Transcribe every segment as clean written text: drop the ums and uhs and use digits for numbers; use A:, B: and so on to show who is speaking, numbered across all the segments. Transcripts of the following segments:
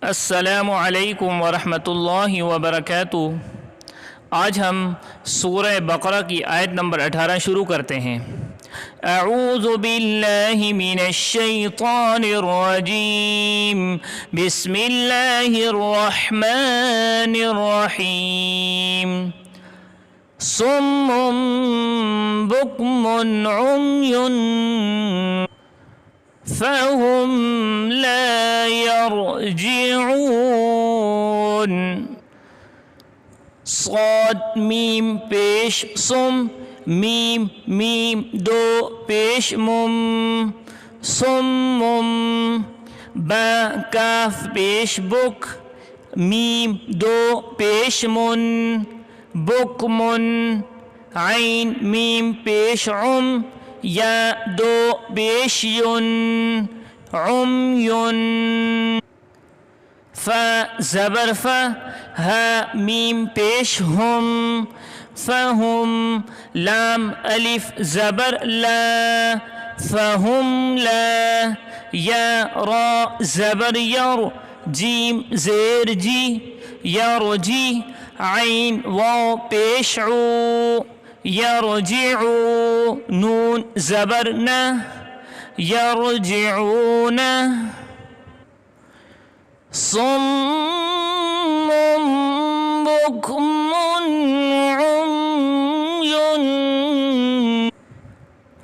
A: अस्सलामु अलैकुम वरहमतुल्लाहि वबरकातुहू। आज हम सूरह बकरा की आयत नंबर 18 शुरू करते हैं। अऊज़ु बिल्लाहि मिनश शैतानिर रजीम, बिस्मिल्लाहिर रहमानिर रहीम। सुम्मुन बुक्मुन उम्युन फ़हुम ला यरजिऊन। सॉद मीम पेश सुम, मीम मीम दो पेश मुम, सुम्मुम। बा काफ पेश बुक, मीम दो पेश मुन, बुकमुन। आइन मीम पेश उम, या दो पेश युन, उम्युन। फ़ा ज़बर फ़ा, हा मीम पेश हुम, फ़हुम। लाम अलिफ ज़बर ला, फ़हुम ला। या रा ज़बर यर, जीम ज़ेर जी, यरजी। आइन वाव पेश ऊ, यरजिऊ। नून ज़बर न, यरजिऊन। सुम्मुन बुक्मुन उम्युन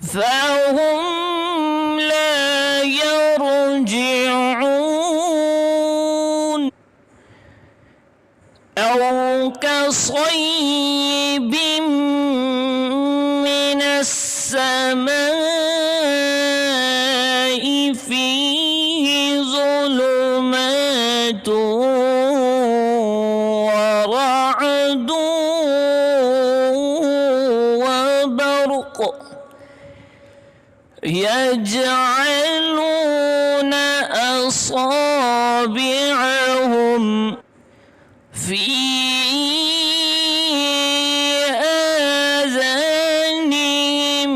A: फ़हुम ला यरजिऊन। औ कसय्यिबिन मिनस समाइ फ़ीहि ज़ुलुमातुन व बर्क़ यजअलून असाबिअहुम फ़ी आज़ानिहिम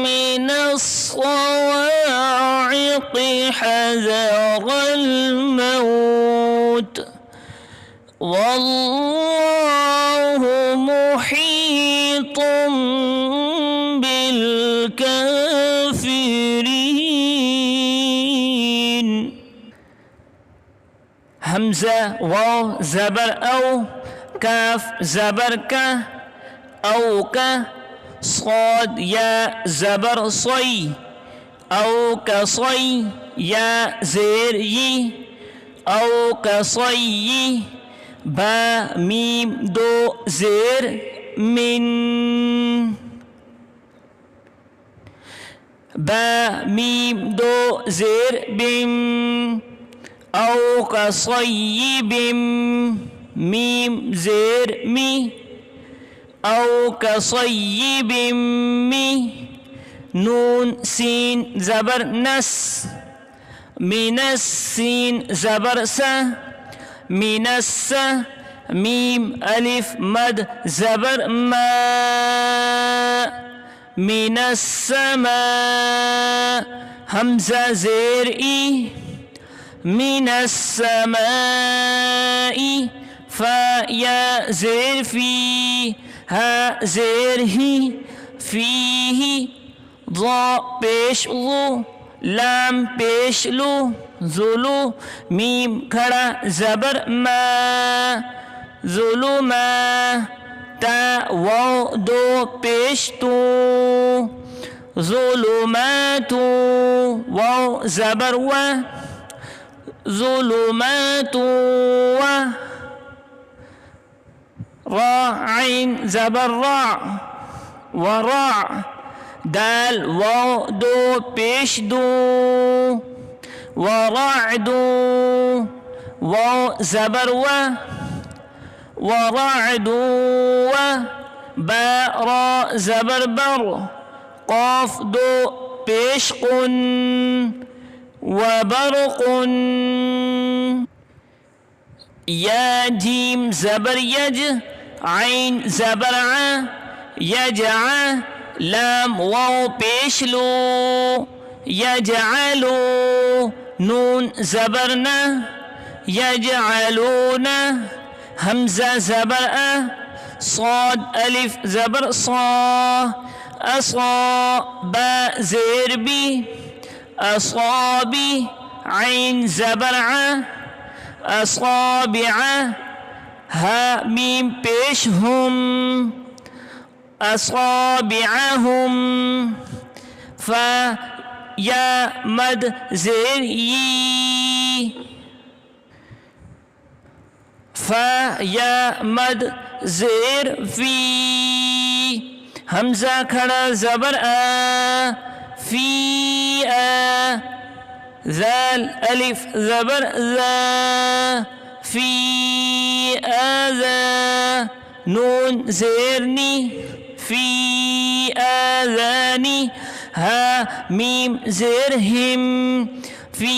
A: मिनस सवाइक़ हज़रल मौत वल्लाहु मुहीतुम बिल काफ़िरीन। हमज़ा वाव ज़बर औ, काफ ज़बर का, औ का। सॉद या ज़बर सई, औ का सई। या ज़ेर यी, औ का सई। बा मीम दो ज़ेर मिन, बा मीम दो ज़ेर बिम। औ का सय्यिबिम, मीम ज़ेर मी, औ का सय्यिबिम मी। नून सीन ज़बर नस, मिनस सीन ज़बर सा, मिनस सा। मीम अलिफ मद ज़बर मा, मिनस समा। हमज़ा ज़ेर ई, मिनस समाई। फ़ा या ज़ेर फ़ी, हा ज़ेर ही, फ़ीही। ज़ा पेश लू, लाम पेश लू, ज़ुलू। मीम खड़ा ज़बर मा, ज़ुलुमा। ता वाव दो पेश तू, ज़ुलुमातु। वाव ज़बर व, ज़ुलुमातु व। रा आइन ज़बर रा, वरा। दाल वाव दो पेश दू, वराअदु। वाव ज़बर व, वराअदु व। बा रा ज़बर बर, क़ाफ दो पेश कुन, वबरक़ुन। या जीम ज़बर यज, आइन ज़बर आ, यजअ। लाम वाव पेश लो, यजअलु। नून ज़बर न, يجعلون همزة زبر صاد ألف زبر صا أصا با زير بي أصابي عين زبر أصابع ها ميم پیش هم أصابعهم فيا مد زير يي فيا مد زير في همزة کھڑا زبر في ذال ألف زبر ذا في آذى نون زيرني في آذاني ها ميم زيرهم في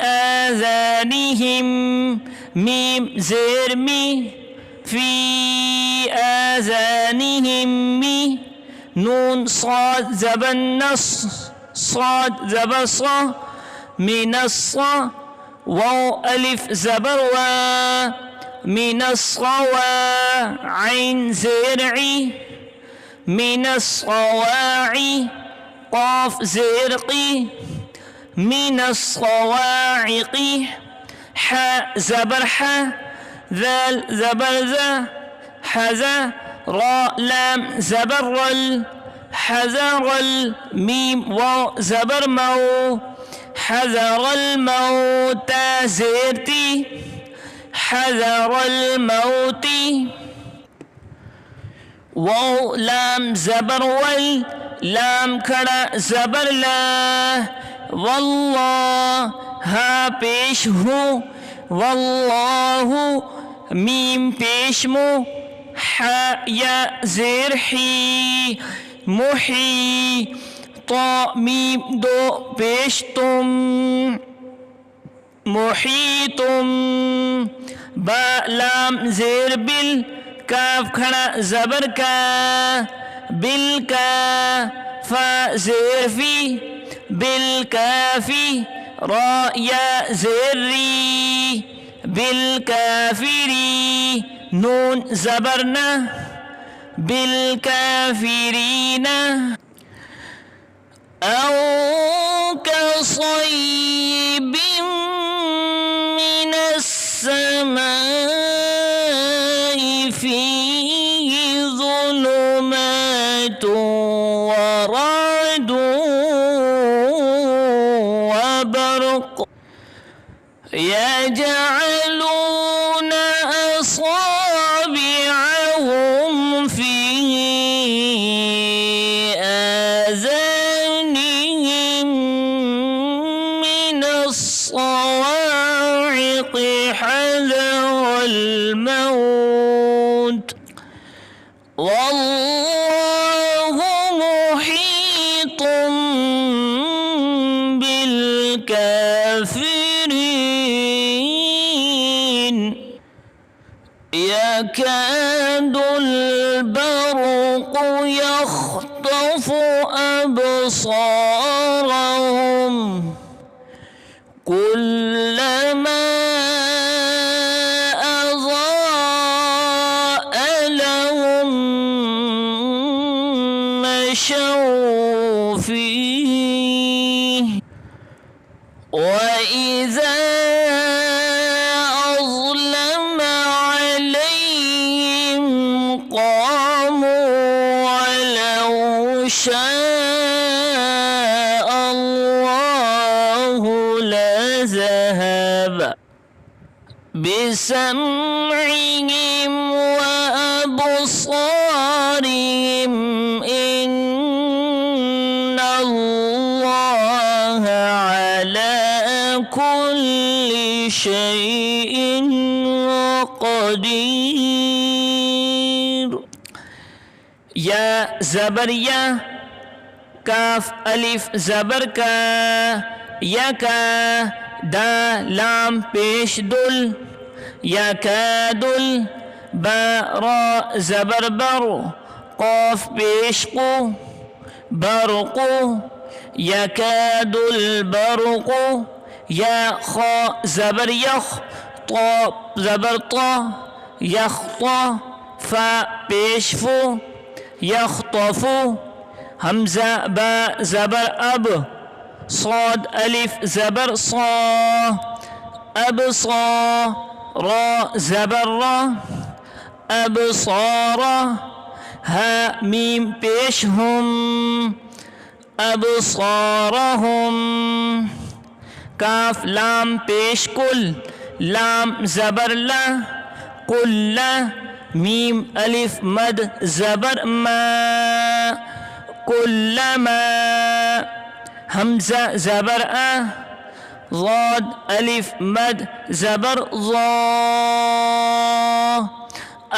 A: آذانهم ميم زيرمي في آذانهم مي نون صاد زبر نص صاد زبر صا من الصا واو ألف زبر و من الصوا عين زرعي من الصواعي قاف زرقي من الصواعق حاء زبر حا ذال زبر ذا حذا راء لام زبر رل حذر الميم واو زبر مو حذر الموت زيرتي حذر الموت واو لام زبر وال لام کھڑا زبر لا والله ها پیش ہو والله ميم پیش مو حا يا زير حي محي طا ميم دو پیش تم محيطم با لام زير بال كاف کھڑا زبر کا بال کا فا زير في بالكافي را يا زري بالكافري نون زبرنا بالكافرين أو كصيب من السماء فيه ظلمات ورعد وبرق يجعلون أصابعهم في آذانهم من الصواعق حذر الموت والله محيط بالكافرين يكاد البرق يخطف أبصارهم كلما أضاء لهم مشوا فيه وإذا أظلم عليهم قاموا ولو شاء الله لذهب بسمعهم وأبصارهم إن الله على كل شيء قدير يا زبر يا كاف ألف زبر کا یا کا دا لام پیش دل يكاد با را زبر بر قاف پیش قو برق يكاد البرق या खो ज़बर यख, तो ज़बर तो, यख्तो, फा पेश फो, यख्तफु, हमज़ा बा ज़बर अब, صاد अलिफ ज़बर सो, अब सो, रा ज़बर रा, अब सोरा, हा मीम पेश हम, अब सोरहुम, काफ लाम पेश कुल, लाम ज़बर ला, कुल्ला, मीम अलिफ मद ज़बर मा, कुल्लमा, हमज़ा ज़बर आ, ज़ाद अलिफ मद ज़बर ज़ा,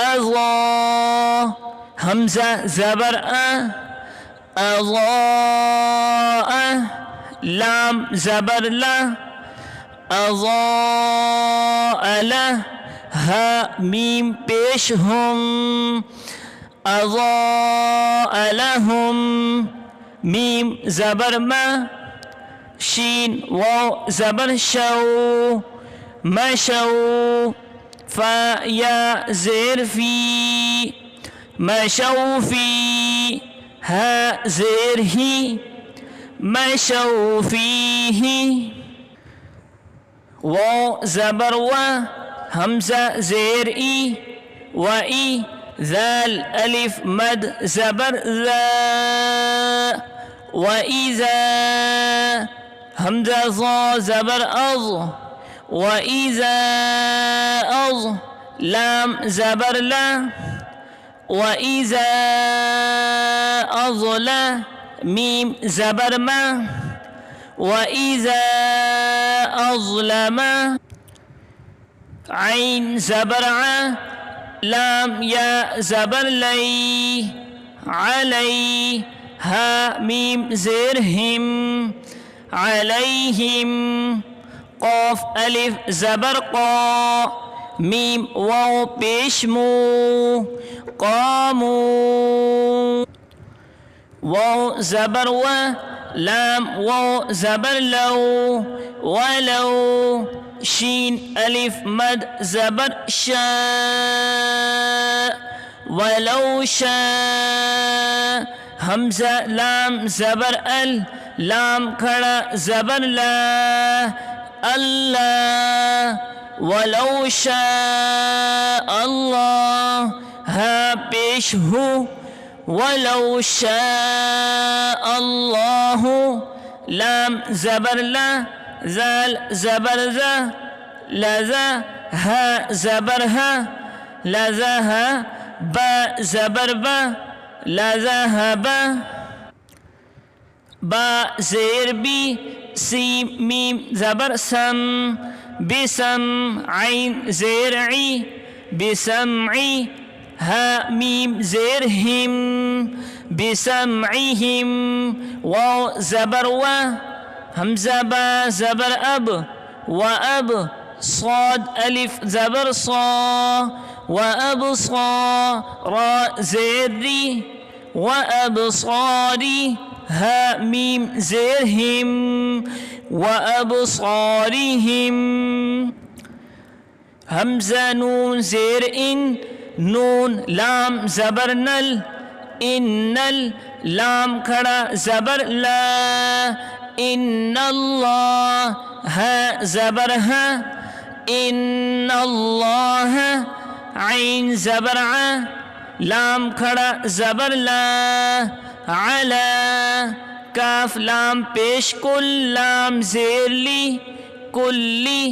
A: अज़ा, हमज़ा ज़बर आ, अज़ा, लाम ज़बर ला, अज़ा, हा मीम पेश हम, अज़ालहुम, मीम ज़बर मा, शीन वाव ज़बर शौ, मशौ, फा या ज़ेर फी, मशौफी, हा ज़ेर ही, मशौफीही, वाव ज़बर वा, हमज़ा ज़ेर ई, व ई, ज़ाल अलिफ मद ज़बर ज़ा, व इज़ा, हमज़ा ज़ा ज़बर अज़, व इज़ा अज़, लाम ज़बर ला, व इज़ा अज़ला, मीम ज़बर मा, व इज़ा अज़लमा, आइन ज़बर आ, लाम या ज़बर लई, अलई, हा मीम ज़ेर हिम, अलैहिम, क़ाफ अलिफ ज़बर क़ा, मीम वाव पेश मू, क़ामू, वाव ज़बर व, लाम वाव ज़बर लौ, वलौ, शीन अलिफ मद ज़बर शा, वलौ शा, हमज़ा लाम ज़बर अल, लाम खड़ा ज़बर ला, अल्लाह, वलौ शा अल्लाह, हा पेश हु, वलौ शा अल्लाहु, लाम ज़बर ला, ज़ाल ज़बर ज़ा, लज़ा, हा ज़बर हा, लज़ा हा, बा ज़बर बा, लज़ा हा बा, बा ज़ेर बी, सीम मीम ज़बर सम, बिसम, आइन ज़ेर ई, बिसमई, हा मीम ज़ेर हिम, बिसमईहिम, वाव ज़बर वा, हमज़ा बा ज़बर अब, व अब, صاد अलिफ ज़बर सा, व अब सा, रा ज़ेर री, व अब सारी, हा मीम ज़ेर हिम, व अब सारिहिम, हमज़ा नून ज़ेर इन, नून लाम ज़बर नल, इन्नल, लाम खड़ा ज़बर ला, इन्नल्लाह, हा ज़बर हा, इन्नल्लाह, आइन ज़बर आ, लाम खड़ा ज़बर ला, अला, काफ लाम पेश कुल, लाम ज़ेर ली, कुल्ली,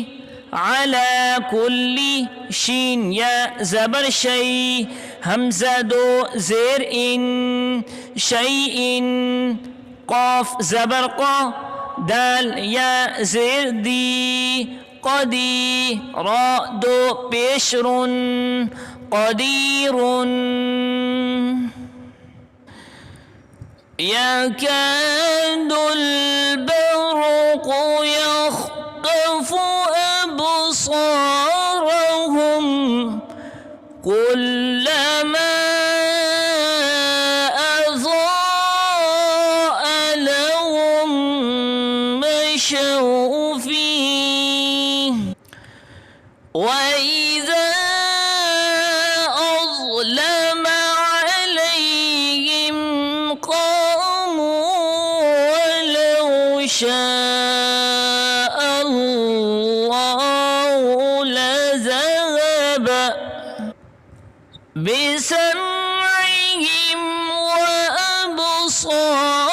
A: अला कुल्ली, शीन या ज़बर शई, हमज़ा दो ज़ेर इन, शई इन, क़ाफ ज़बर क़ा, दाल या ज़ेर दी, क़दी, रा दो पेश रुन, क़दीरुन, यकादुल बरक़ु यख़्तफ़ु अबसारहुम, कुल्लमा अज़ाअ लहुम मशौ फ़ीह وإذا أظلم عليهم قاموا ولو شاء الله لذهب بسمعهم وأبصارهم